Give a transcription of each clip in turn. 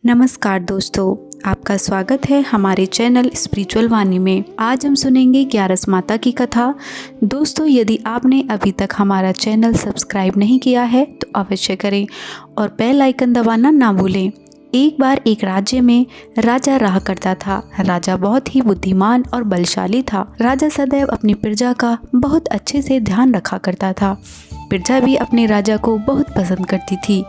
नमस्कार दोस्तों, आपका स्वागत है हमारे चैनल स्पिरिचुअल वाणी में। आज हम सुनेंगे ग्यारस माता की कथा। दोस्तों, यदि आपने अभी तक हमारा चैनल सब्सक्राइब नहीं किया है तो अवश्य करें और बेल आइकन दबाना ना भूलें। एक बार एक राज्य में राजा रहा करता था। राजा बहुत ही बुद्धिमान और बलशाली था। राजा सदैव अपनी प्रजा का बहुत अच्छे से ध्यान रखा करता था। प्रजा भी अपने राजा को बहुत पसंद करती थी।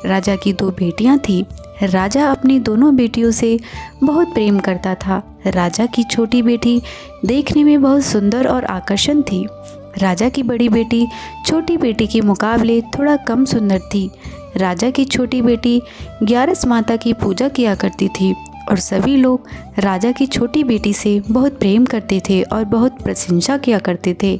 राजा की 2 बेटियां थीं। राजा अपनी दोनों बेटियों से बहुत प्रेम करता था। राजा की छोटी बेटी देखने में बहुत सुंदर और आकर्षक थी। राजा की बड़ी बेटी छोटी बेटी के मुकाबले थोड़ा कम सुंदर थी। राजा की छोटी बेटी ग्यारस माता की पूजा किया करती थी और सभी लोग राजा की छोटी बेटी से बहुत प्रेम करते थे और बहुत प्रशंसा किया करते थे।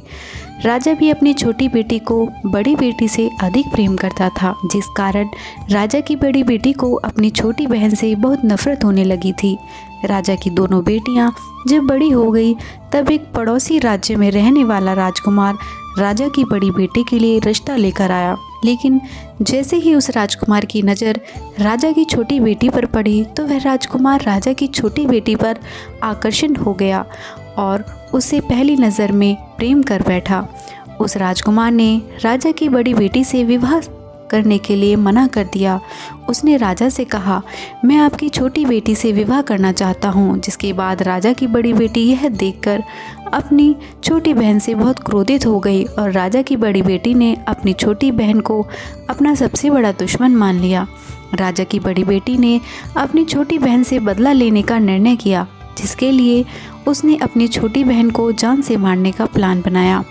राजा भी अपनी छोटी बेटी को बड़ी बेटी से अधिक प्रेम करता था, जिस कारण राजा की बड़ी बेटी को अपनी छोटी बहन से बहुत नफरत होने लगी थी। राजा की दोनों बेटियां जब बड़ी हो गई तब एक पड़ोसी राज्य में रहने वाला राजकुमार राजा की बड़ी बेटी के लिए रिश्ता लेकर आया। लेकिन जैसे ही उस राजकुमार की नज़र राजा की छोटी बेटी पर पड़ी तो वह राजकुमार राजा की छोटी बेटी पर आकर्षित हो गया और उससे पहली नज़र में प्रेम कर बैठा। उस राजकुमार ने राजा की बड़ी बेटी से विवाह करने के लिए मना कर दिया। उसने राजा से कहा, मैं आपकी छोटी बेटी से विवाह करना चाहता हूँ। जिसके बाद राजा की बड़ी बेटी यह देखकर अपनी छोटी बहन से बहुत क्रोधित हो गई और राजा की बड़ी बेटी ने अपनी छोटी बहन को अपना सबसे बड़ा दुश्मन मान लिया। राजा की बड़ी बेटी ने अपनी छोटी बहन से बदला लेने का निर्णय किया, जिसके लिए उसने अपनी छोटी बहन को जान से मारने का प्लान बनाया।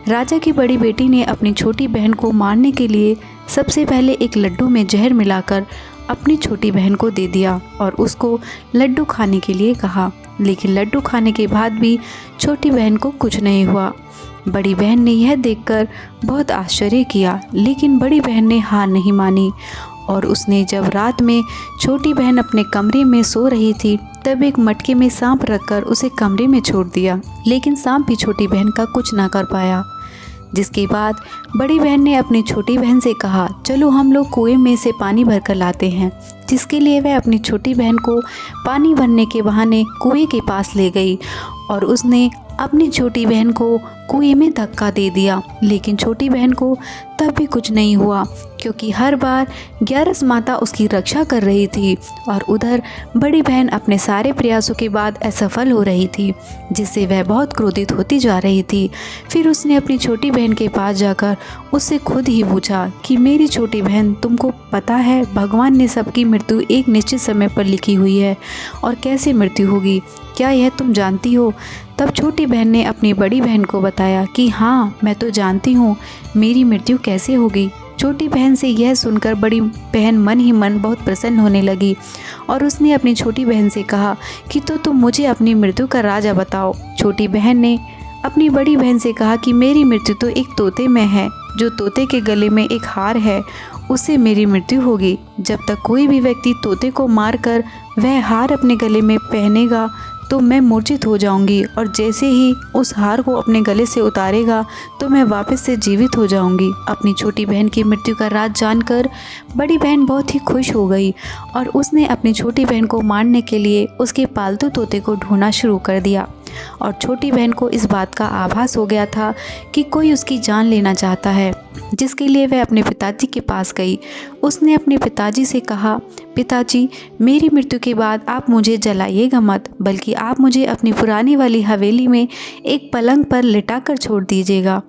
राजा की बड़ी बेटी ने अपनी छोटी बहन को मारने के लिए सबसे पहले एक लड्डू में जहर मिलाकर अपनी छोटी बहन को दे दिया और उसको लड्डू खाने के लिए कहा। लेकिन लड्डू खाने के बाद भी छोटी बहन को कुछ नहीं हुआ। बड़ी बहन ने यह देखकर बहुत आश्चर्य किया, लेकिन बड़ी बहन ने हार नहीं मानी और उसने जब रात में छोटी बहन अपने कमरे में सो रही थी तब एक मटके में सांप रखकर उसे कमरे में छोड़ दिया। लेकिन सांप भी छोटी बहन का कुछ ना कर पाया। जिसके बाद बड़ी बहन ने अपनी छोटी बहन से कहा, चलो हम लोग कुएं में से पानी भरकर लाते हैं। जिसके लिए वह अपनी छोटी बहन को पानी भरने के बहाने कुएं के पास ले गई और उसने अपनी छोटी बहन को कुएं में धक्का दे दिया। लेकिन छोटी बहन को तब भी कुछ नहीं हुआ, क्योंकि हर बार ग्यारस माता उसकी रक्षा कर रही थी और उधर बड़ी बहन अपने सारे प्रयासों के बाद असफल हो रही थी, जिससे वह बहुत क्रोधित होती जा रही थी। फिर उसने अपनी छोटी बहन के पास जाकर उससे खुद ही पूछा कि मेरी छोटी बहन, तुमको पता है भगवान ने सबकी मृत्यु एक निश्चित समय पर लिखी हुई है और कैसे मृत्यु होगी, क्या यह तुम जानती हो? तब छोटी बहन ने अपनी बड़ी बहन को बताया कि हाँ, मैं तो जानती हूँ मेरी मृत्यु कैसे होगी। छोटी बहन से यह सुनकर बड़ी बहन मन ही मन बहुत प्रसन्न होने लगी और उसने अपनी छोटी बहन से कहा कि तो तुम मुझे अपनी मृत्यु का राज बताओ। छोटी बहन ने अपनी बड़ी बहन से कहा कि मेरी मृत्यु तो एक तोते में है, जो तोते के गले में एक हार है, उससे मेरी मृत्यु होगी। जब तक कोई भी व्यक्ति तोते को मारकर वह हार अपने गले में पहनेगा तो मैं मूर्छित हो जाऊंगी और जैसे ही उस हार को अपने गले से उतारेगा तो मैं वापस से जीवित हो जाऊंगी। अपनी छोटी बहन की मृत्यु का राज जानकर बड़ी बहन बहुत ही खुश हो गई और उसने अपनी छोटी बहन को मारने के लिए उसके पालतू तोते को ढूंढना शुरू कर दिया। और छोटी बहन को इस बात का आभास हो गया था कि कोई उसकी जान लेना चाहता है, जिसके लिए वह अपने पिताजी के पास गई। उसने अपने पिताजी से कहा, पिताजी, मेरी मृत्यु के बाद आप मुझे जलाइएगा मत, बल्कि आप मुझे अपनी पुरानी वाली हवेली में एक पलंग पर लिटाकर छोड़ दीजिएगा।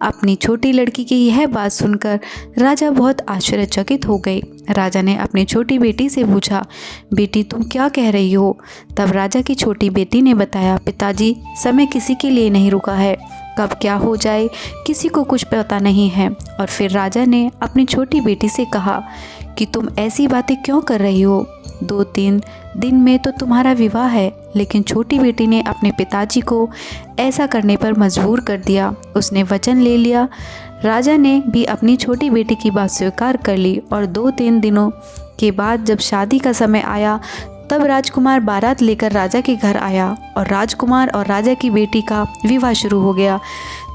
अपनी छोटी लड़की की यह बात सुनकर राजा बहुत आश्चर्यचकित हो गए। राजा ने अपनी छोटी बेटी से पूछा, बेटी तुम क्या कह रही हो? तब राजा की छोटी बेटी ने बताया, पिताजी, समय किसी के लिए नहीं रुका है, कब क्या हो जाए किसी को कुछ पता नहीं है। और फिर राजा ने अपनी छोटी बेटी से कहा कि तुम ऐसी बातें क्यों कर रही हो? 2-3 दिन में तो तुम्हारा विवाह है। लेकिन छोटी बेटी ने अपने पिताजी को ऐसा करने पर मजबूर कर दिया। उसने वचन ले लिया। राजा ने भी अपनी छोटी बेटी की बात स्वीकार कर ली और 2-3 दिनों के बाद जब शादी का समय आया तब राजकुमार बारात लेकर राजा के घर आया और राजकुमार और राजा की बेटी का विवाह शुरू हो गया।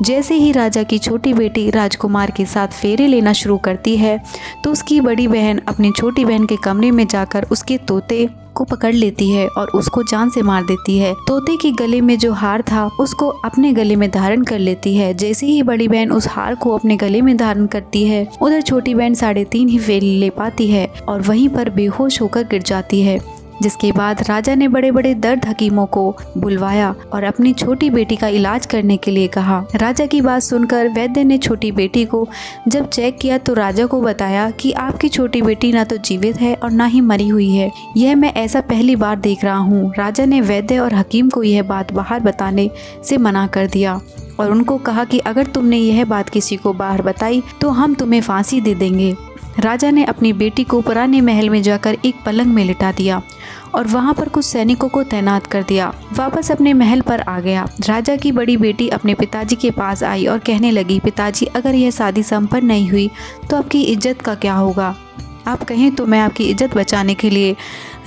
जैसे ही राजा की छोटी बेटी राजकुमार के साथ फेरे लेना शुरू करती है तो उसकी बड़ी बहन अपनी छोटी बहन के कमरे में जाकर उसके तोते को पकड़ लेती है और उसको जान से मार देती है। तोते के गले में जो हार था उसको अपने गले में धारण कर लेती है। जैसे ही बड़ी बहन उस हार को अपने गले में धारण करती है, उधर छोटी बहन 3.5 ही फेरे ले पाती है और वहीं पर बेहोश होकर गिर जाती है। जिसके बाद राजा ने बड़े बड़े दर्द हकीमों को बुलवाया और अपनी छोटी बेटी का इलाज करने के लिए कहा। राजा की बात सुनकर वैद्य ने छोटी बेटी को जब चेक किया तो राजा को बताया कि आपकी छोटी बेटी ना तो जीवित है और ना ही मरी हुई है। यह मैं ऐसा पहली बार देख रहा हूँ। राजा ने वैद्य और हकीम को यह बात बाहर बताने से मना कर दिया और उनको कहा कि अगर तुमने यह बात किसी को बाहर बताई तो हम तुम्हें फांसी दे देंगे। राजा ने अपनी बेटी को पुराने महल में जाकर एक पलंग में लिटा दिया और वहां पर कुछ सैनिकों को तैनात कर दिया। वापस अपने महल पर आ गया। राजा की बड़ी बेटी अपने पिताजी के पास आई और कहने लगी, पिताजी अगर यह शादी संपन्न नहीं हुई तो आपकी इज्जत का क्या होगा? आप कहें तो मैं आपकी इज्जत बचाने के लिए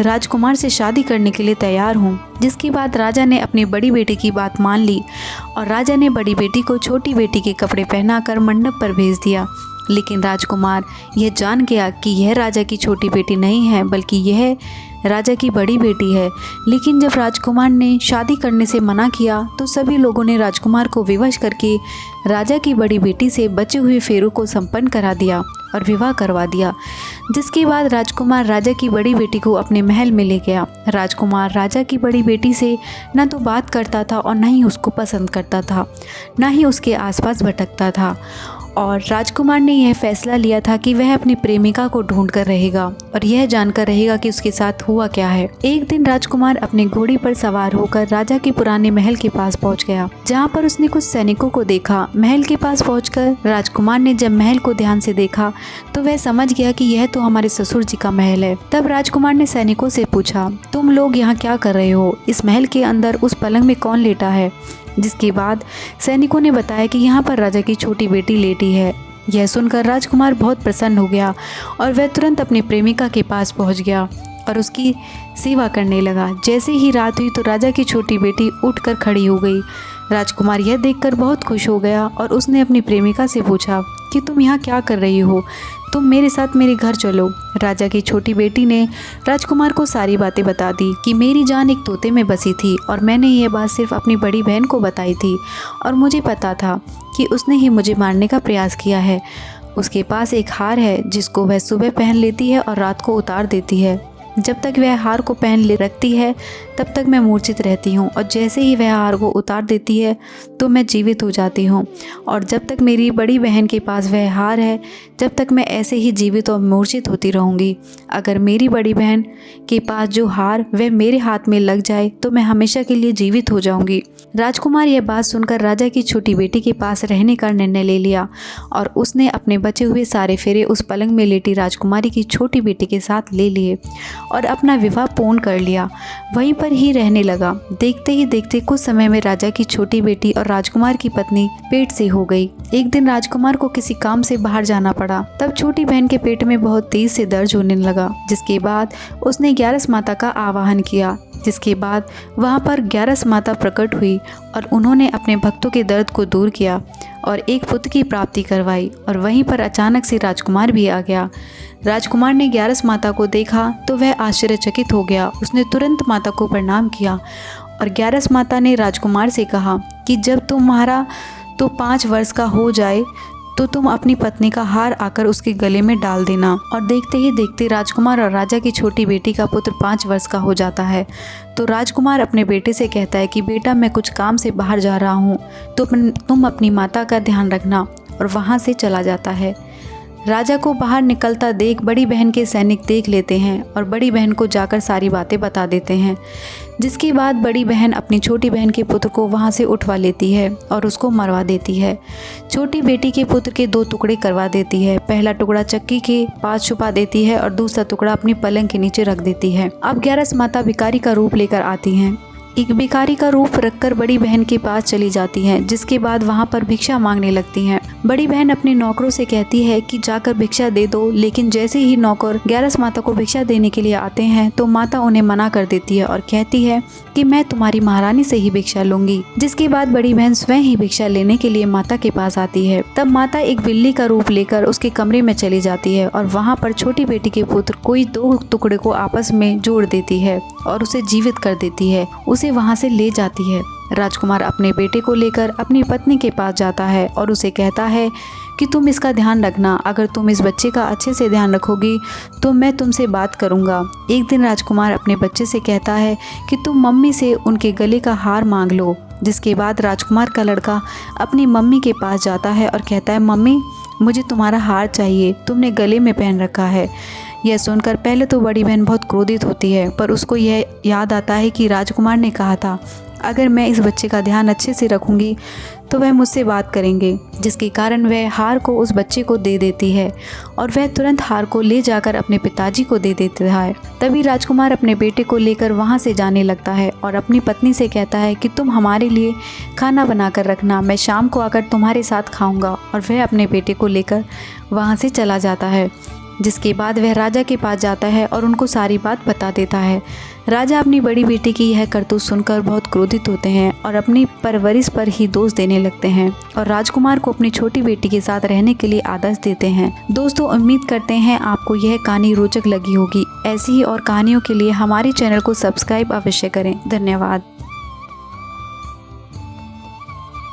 राजकुमार से शादी करने के लिए तैयार हूँ। जिसके बाद राजा ने अपनी बड़ी बेटी की बात मान ली और राजा ने बड़ी बेटी को छोटी बेटी के कपड़े पहनाकर मंडप पर भेज दिया। लेकिन राजकुमार यह जान गया कि यह राजा की छोटी बेटी नहीं है बल्कि यह राजा की बड़ी बेटी है। लेकिन जब राजकुमार ने शादी करने से मना किया तो सभी लोगों ने राजकुमार को विवश करके राजा की बड़ी बेटी से बचे हुए फेरों को संपन्न करा दिया और विवाह करवा दिया। जिसके बाद राजकुमार राजा की बड़ी बेटी को अपने महल में ले गया। राजकुमार राजा की बड़ी बेटी से न तो बात करता था और न ही उसको पसंद करता था, न ही उसके आसपास भटकता था। और राजकुमार ने यह फैसला लिया था कि वह अपनी प्रेमिका को ढूंढ कर रहेगा और यह जानकर रहेगा कि उसके साथ हुआ क्या है। एक दिन राजकुमार अपने घोड़ी पर सवार होकर राजा के पुराने महल के पास पहुंच गया, जहां पर उसने कुछ सैनिकों को देखा। महल के पास पहुंचकर राजकुमार ने जब महल को ध्यान से देखा तो वह समझ गया कि यह तो हमारे ससुर जी का महल है। तब राजकुमार ने सैनिकों से पूछा, तुम लोग यहाँ क्या कर रहे हो? इस महल के अंदर उस पलंग में कौन लेटा है? जिसके बाद सैनिकों ने बताया कि यहाँ पर राजा की छोटी बेटी लेटी है। यह सुनकर राजकुमार बहुत प्रसन्न हो गया और वह तुरंत अपनी प्रेमिका के पास पहुँच गया और उसकी सेवा करने लगा। जैसे ही रात हुई तो राजा की छोटी बेटी उठकर खड़ी हो गई। राजकुमार यह देखकर बहुत खुश हो गया और उसने अपनी प्रेमिका से पूछा कि तुम यहाँ क्या कर रही हो? तुम मेरे साथ मेरे घर चलो। राजा की छोटी बेटी ने राजकुमार को सारी बातें बता दी कि मेरी जान एक तोते में बसी थी और मैंने यह बात सिर्फ अपनी बड़ी बहन को बताई थी और मुझे पता था कि उसने ही मुझे मारने का प्रयास किया है। उसके पास एक हार है जिसको वह सुबह पहन लेती है और रात को उतार देती है। जब तक वह हार को पहन ले रखती है तब तक मैं मूर्छित रहती हूँ और जैसे ही वह हार को उतार देती है तो मैं जीवित हो जाती हूँ। और जब तक मेरी बड़ी बहन के पास वह हार है जब तक मैं ऐसे ही जीवित और मूर्छित होती रहूँगी। अगर मेरी बड़ी बहन के पास जो हार वह मेरे हाथ में लग जाए तो मैं हमेशा के लिए जीवित हो जाऊँगी। राजकुमार यह बात सुनकर राजा की छोटी बेटी के पास रहने का निर्णय ले लिया और उसने अपने बचे हुए सारे फेरे उस पलंग में लेटी राजकुमारी की छोटी बेटी के साथ ले लिए और अपना विवाह पूर्ण कर लिया। वहीं पर ही रहने लगा। देखते ही देखते कुछ समय में राजा की छोटी बेटी और राजकुमार की पत्नी पेट से हो गई। एक दिन राजकुमार को किसी काम से बाहर जाना पड़ा। तब छोटी बहन के पेट में बहुत तेज से दर्द होने लगा। जिसके बाद उसने 11 माता का आवाहन किया। जिसके बाद वहां पर 11 माता प्रकट हुई और उन्होंने अपने भक्तों के दर्द को दूर किया और एक पुत्र की प्राप्ति करवाई। और वहीं पर अचानक से राजकुमार भी आ गया। राजकुमार ने 11 माता को देखा तो वह आश्चर्यचकित हो गया। उसने तुरंत माता को प्रणाम किया और 11 माता ने राजकुमार से कहा कि जब तुम्हारा तो 5 वर्ष का हो जाए तो तुम अपनी पत्नी का हार आकर उसके गले में डाल देना। और देखते ही देखते राजकुमार और राजा की छोटी बेटी का पुत्र 5 वर्ष का हो जाता है। तो राजकुमार अपने बेटे से कहता है कि बेटा मैं कुछ काम से बाहर जा रहा हूँ तो तुम अपनी माता का ध्यान रखना, और वहाँ से चला जाता है। राजा को बाहर निकलता देख बड़ी बहन के सैनिक देख लेते हैं और बड़ी बहन को जाकर सारी बातें बता देते हैं। जिसके बाद बड़ी बहन अपनी छोटी बहन के पुत्र को वहां से उठवा लेती है और उसको मरवा देती है। छोटी बेटी के पुत्र के 2 टुकड़े करवा देती है। पहला टुकड़ा चक्की के पास छुपा देती है और दूसरा टुकड़ा अपनी पलंग के नीचे रख देती है। अब 11 माता भिखारी का रूप लेकर आती हैं। एक भिखारी का रूप रखकर बड़ी बहन के पास चली जाती हैं, जिसके बाद वहाँ पर भिक्षा मांगने लगती हैं। बड़ी बहन अपने नौकरों से कहती है कि जाकर भिक्षा दे दो, लेकिन जैसे ही नौकर ग्यारस माता को भिक्षा देने के लिए आते हैं तो माता उन्हें मना कर देती है और कहती है कि मैं तुम्हारी महारानी से ही भिक्षा लूंगी। जिसके बाद बड़ी बहन स्वयं ही भिक्षा लेने के लिए माता के पास आती है। तब माता एक बिल्ली का रूप लेकर उसके कमरे में चली जाती है और वहाँ पर छोटी बेटी के पुत्र कोई दो टुकड़े को आपस में जोड़ देती है और उसे जीवित कर देती है, उसे वहाँ से ले जाती है। राजकुमार अपने बेटे को लेकर अपनी पत्नी के पास जाता है और उसे कहता है कि तुम इसका ध्यान रखना, अगर तुम इस बच्चे का अच्छे से ध्यान रखोगी तो मैं तुमसे बात करूँगा। एक दिन राजकुमार अपने बच्चे से कहता है कि तुम मम्मी से उनके गले का हार मांग लो। जिसके बाद राजकुमार का लड़का अपनी मम्मी के पास जाता है और कहता है, मम्मी मुझे तुम्हारा हार चाहिए, तुमने गले में पहन रखा है। यह सुनकर पहले तो बड़ी बहन बहुत क्रोधित होती है, पर उसको यह याद आता है कि राजकुमार ने कहा था अगर मैं इस बच्चे का ध्यान अच्छे से रखूंगी तो वह मुझसे बात करेंगे, जिसके कारण वह हार को उस बच्चे को दे देती है और वह तुरंत हार को ले जाकर अपने पिताजी को दे देता है। तभी राजकुमार अपने बेटे को लेकर वहां से जाने लगता है और अपनी पत्नी से कहता है कि तुम हमारे लिए खाना बना कर रखना, मैं शाम को आकर तुम्हारे साथ खाऊंगा। और वह अपने बेटे को लेकर वहाँ से चला जाता है। जिसके बाद वह राजा के पास जाता है और उनको सारी बात बता देता है। राजा अपनी बड़ी बेटी की यह करतूत सुनकर बहुत क्रोधित होते हैं और अपनी परवरिश पर ही दोष देने लगते हैं और राजकुमार को अपनी छोटी बेटी के साथ रहने के लिए आदेश देते हैं। दोस्तों, उम्मीद करते हैं आपको यह कहानी रोचक लगी होगी। ऐसी ही और कहानियों के लिए हमारे चैनल को सब्सक्राइब अवश्य करें। धन्यवाद।